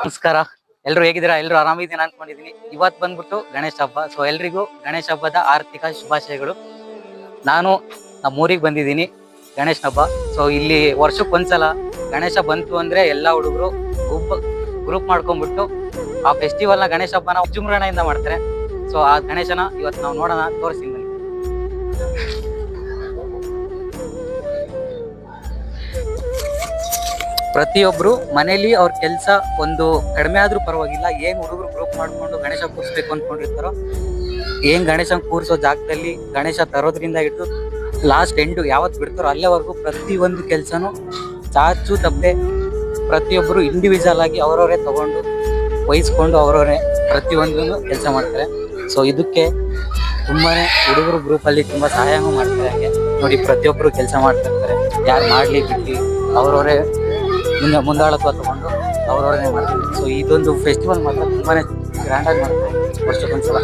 ನಮಸ್ಕಾರ, ಎಲ್ಲರೂ ಹೇಗಿದ್ದೀರಾ? ಎಲ್ಲರೂ ಆರಾಮಿದ್ದೀರಾ ಅನ್ಕೊಂಡಿದೀನಿ. ಇವತ್ತು ಬಂದ್ಬಿಟ್ಟು ಗಣೇಶ ಹಬ್ಬ. ಸೊ ಎಲ್ರಿಗೂ ಗಣೇಶ ಹಬ್ಬದ ಆರ್ಥಿಕ ಶುಭಾಶಯಗಳು. ನಾನು ನಮ್ಮ ಊರಿಗೆ ಬಂದಿದ್ದೀನಿ ಗಣೇಶ ಹಬ್ಬ. ಸೊ ಇಲ್ಲಿ ವರ್ಷಕ್ಕೊಂದ್ಸಲ ಗಣೇಶ ಬಂತು ಅಂದ್ರೆ ಎಲ್ಲಾ ಹುಡುಗರು ಗ್ರೂಪ್ ಮಾಡ್ಕೊಂಡ್ಬಿಟ್ಟು ಆ ಫೆಸ್ಟಿವಲ್ನ ಗಣೇಶ ಹಬ್ಬನ ವಿಜೃಂಭಣೆಯಿಂದ ಮಾಡ್ತಾರೆ. ಸೊ ಆ ಗಣೇಶನ ಇವತ್ತು ನಾವು ನೋಡೋಣ, ತೋರಿಸ್ತೀನಿ ಬನ್ನಿ. ಪ್ರತಿಯೊಬ್ರು ಮನೇಲಿ ಅವ್ರ ಕೆಲಸ ಒಂದು ಕಡಿಮೆ ಆದ್ರೂ ಪರವಾಗಿಲ್ಲ, ಏನ್ ಹುಡುಗರು ಗ್ರೂಪ್ ಮಾಡ್ಕೊಂಡು ಗಣೇಶ ಕೂರಿಸ್ಬೇಕು ಅಂದ್ಕೊಂಡಿರ್ತಾರೋ, ಏನ್ ಗಣೇಶನ್ ಕೂರಿಸೋ ಜಾಗದಲ್ಲಿ ಗಣೇಶ ತರೋದ್ರಿಂದ ಹಿಡಿದು ಲಾಸ್ಟ್ ಎಂಡು ಯಾವತ್ತು ಬಿಡ್ತಾರೋ ಅಲ್ಲೇವರೆಗೂ ಪ್ರತಿಯೊಂದು ಕೆಲಸನೂ ಚಾಚು ತಪ್ಪದೆ ಪ್ರತಿಯೊಬ್ಬರು ಇಂಡಿವಿಜುವಲ್ ಆಗಿ ಅವರವರೇ ತಗೊಂಡು ವಹಿಸ್ಕೊಂಡು ಅವರವರೇ ಪ್ರತಿಯೊಂದನ್ನು ಕೆಲಸ ಮಾಡ್ತಾರೆ. ಸೊ ಇದಕ್ಕೆ ತುಂಬಾನೇ ಹುಡುಗರು ಗ್ರೂಪಲ್ಲಿ ತುಂಬಾ ಸಹಾಯನೂ ಮಾಡ್ತಾರೆ. ಹಾಗೆ ನೋಡಿ, ಪ್ರತಿಯೊಬ್ಬರು ಕೆಲಸ ಮಾಡ್ತಾ ಇರ್ತಾರೆ. ಯಾರು ಮಾಡ್ಲಿ ಬಿಡ್ಲಿ ಅವರವರೇ ಮುಂದಾಳತ್ವ ತಗೊಂಡು ಅವ್ರವ್ರನ್ನೇ ಮಾಡ್ತಾರೆ. ಸೊ ಇದೊಂದು ಫೆಸ್ಟಿವಲ್ ಮಾತ್ರ ತುಂಬಾನೇ ಗ್ರ್ಯಾಂಡ್ ಆಗಿ ಮಾಡ್ತಾರೆ ವರ್ಷಕ್ಕೊಂದ್ಸಲ.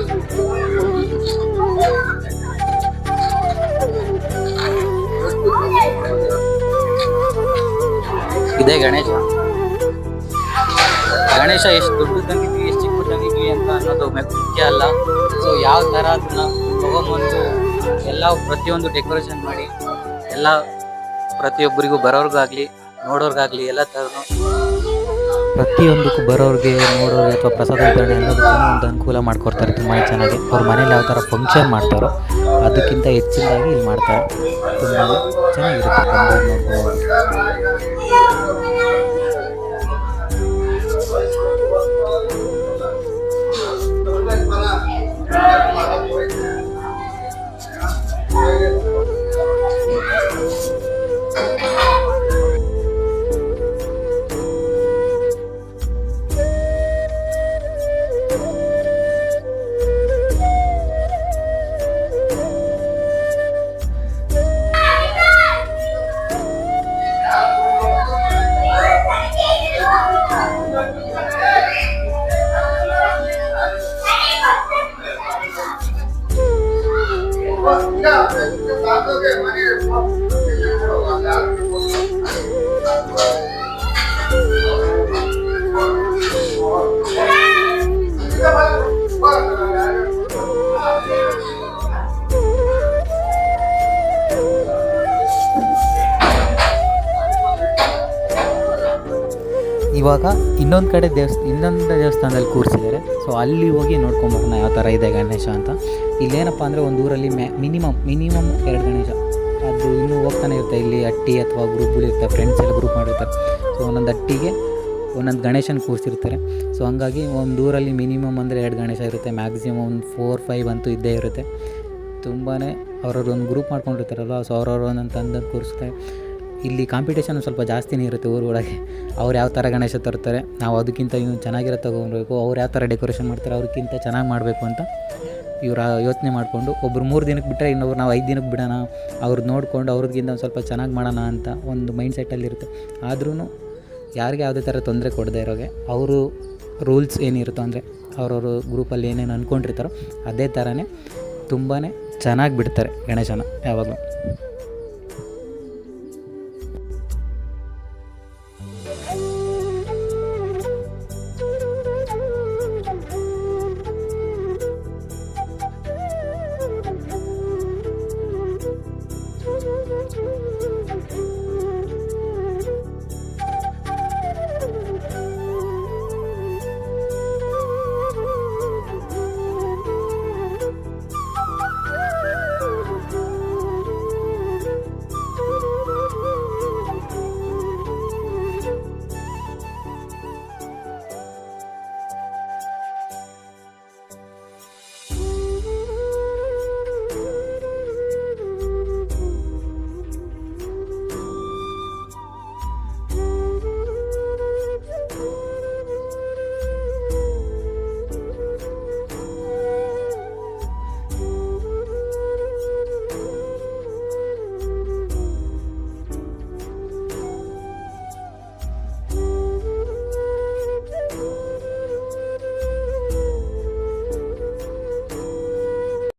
ಇದೇ ಗಣೇಶ ಎಷ್ಟು ದೊಡ್ಡ ತಂದಿದ್ವಿ, ಎಷ್ಟು ಚಿಕ್ಕ ತಂದಿದ್ವಿ ಅಂತ ಅನ್ನೋದು ಮುಖ್ಯ ಅಲ್ಲ. ಸೊ ಯಾವ ತರ ಅದನ್ನ ತಗೊಂಬಂದು ಎಲ್ಲ ಪ್ರತಿಯೊಂದು ಡೆಕೋರೇಷನ್ ಮಾಡಿ ಎಲ್ಲ ಪ್ರತಿಯೊಬ್ಬರಿಗೂ ಬರೋರ್ಗಾಗ್ಲಿ ನೋಡೋರ್ಗಾಗ್ಲಿ ಎಲ್ಲ ಥರನೂ ಪ್ರತಿಯೊಂದಕ್ಕೂ ಬರೋರಿಗೆ ನೋಡೋರಿಗೆ ಅಥವಾ ಪ್ರಸಾದ ವಿತರಣೆ ಎಲ್ಲದಕ್ಕೂ ಒಂದು ಅನುಕೂಲ ಮಾಡ್ಕೊಡ್ತಾರೆ. ತುಂಬಾ ಚೆನ್ನಾಗಿ ಅವ್ರ ಮನೇಲಿ ಯಾವ ಥರ ಫಂಕ್ಷನ್ ಮಾಡ್ತಾರೋ ಅದಕ್ಕಿಂತ ಹೆಚ್ಚಿನದಾಗಿ ಇಲ್ಲಿ ಮಾಡ್ತಾರೆ. ತುಂಬಾ ಚೆನ್ನಾಗಿರುತ್ತೆ ನೋಡ್ಬೋದು. ಇವಾಗ ಇನ್ನೊಂದು ದೇವಸ್ಥಾನದಲ್ಲಿ ಕೂರಿಸಿದ್ದಾರೆ. ಸೊ ಅಲ್ಲಿ ಹೋಗಿ ನೋಡ್ಕೊಂಬರೋಣ ಯಾವ ಥರ ಇದೆ ಗಣೇಶ ಅಂತ. ಇಲ್ಲೇನಪ್ಪ ಅಂದರೆ ಒಂದು ಊರಲ್ಲಿ ಮಿನಿಮಮ್ 2 ಗಣೇಶ ಅದು ಇನ್ನೂ ಹೋಗ್ತಾನೆ ಇರುತ್ತೆ. ಇಲ್ಲಿ ಅಟ್ಟಿ ಅಥವಾ ಗ್ರೂಪ್ಗಳಿರ್ತಾರೆ, ಫ್ರೆಂಡ್ಸ್ ಎಲ್ಲ ಗ್ರೂಪ್ ಮಾಡಿರ್ತಾರೆ. ಸೊ ಒಂದೊಂದು ಅಟ್ಟಿಗೆ ಒಂದೊಂದು ಗಣೇಶನ ಕೂರಿಸಿರ್ತಾರೆ. ಸೊ ಹಂಗಾಗಿ ಒಂದು ಊರಲ್ಲಿ ಮಿನಿಮಮ್ ಅಂದರೆ 2 ಗಣೇಶ ಇರುತ್ತೆ, ಮ್ಯಾಕ್ಸಿಮಮ್ ಒಂದು 4-5 ಅಂತೂ ಇದ್ದೇ ಇರುತ್ತೆ. ತುಂಬಾ ಅವ್ರವ್ರು ಒಂದು ಗ್ರೂಪ್ ಮಾಡ್ಕೊಂಡಿರ್ತಾರಲ್ವ, ಸೊ ಅವ್ರವ್ರು ಒಂದೊಂದು ತಂದು ಕೂರಿಸ್ತಾರೆ. ಇಲ್ಲಿ ಕಾಂಪಿಟೇಷನ್ ಸ್ವಲ್ಪ ಜಾಸ್ತಿನೇ ಇರುತ್ತೆ ಊರೊಳಗೆ. ಅವ್ರು ಯಾವ ಥರ ಗಣೇಶ ತರ್ತಾರೆ, ನಾವು ಅದಕ್ಕಿಂತ ಇನ್ನೂ ಚೆನ್ನಾಗಿರೋ ತೊಗೊಬೇಕು, ಅವ್ರು ಯಾವ ಥರ ಡೆಕೋರೇಷನ್ ಮಾಡ್ತಾರೆ ಅವ್ರಿಗಿಂತ ಚೆನ್ನಾಗಿ ಮಾಡಬೇಕು ಅಂತ ಇವ್ರು ಯೋಚನೆ ಮಾಡಿಕೊಂಡು ಒಬ್ರು 3 ದಿನಕ್ಕೆ ಬಿಟ್ಟರೆ ಇನ್ನೊಬ್ರು ನಾವು 5 ದಿನಕ್ಕೆ ಬಿಡೋಣ, ಅವ್ರದ್ದು ನೋಡಿಕೊಂಡು ಅವ್ರಿಗಿಂತ ಒಂದು ಸ್ವಲ್ಪ ಚೆನ್ನಾಗಿ ಮಾಡೋಣ ಅಂತ ಒಂದು ಮೈಂಡ್ ಸೆಟ್ಟಲ್ಲಿರುತ್ತೆ. ಆದ್ರೂ ಯಾರಿಗೆ ಯಾವುದೇ ಥರ ತೊಂದರೆ ಕೊಡದೇ ಇರೋಗೆ ಅವರು ರೂಲ್ಸ್ ಏನಿರುತ್ತೋ ಅಂದರೆ ಅವ್ರವರು ಗ್ರೂಪಲ್ಲಿ ಏನೇನು ಅಂದ್ಕೊಂಡಿರ್ತಾರೋ ಅದೇ ಥರನೇ ತುಂಬಾ ಚೆನ್ನಾಗಿ ಬಿಡ್ತಾರೆ ಗಣೇಶನ ಯಾವಾಗಲೂ.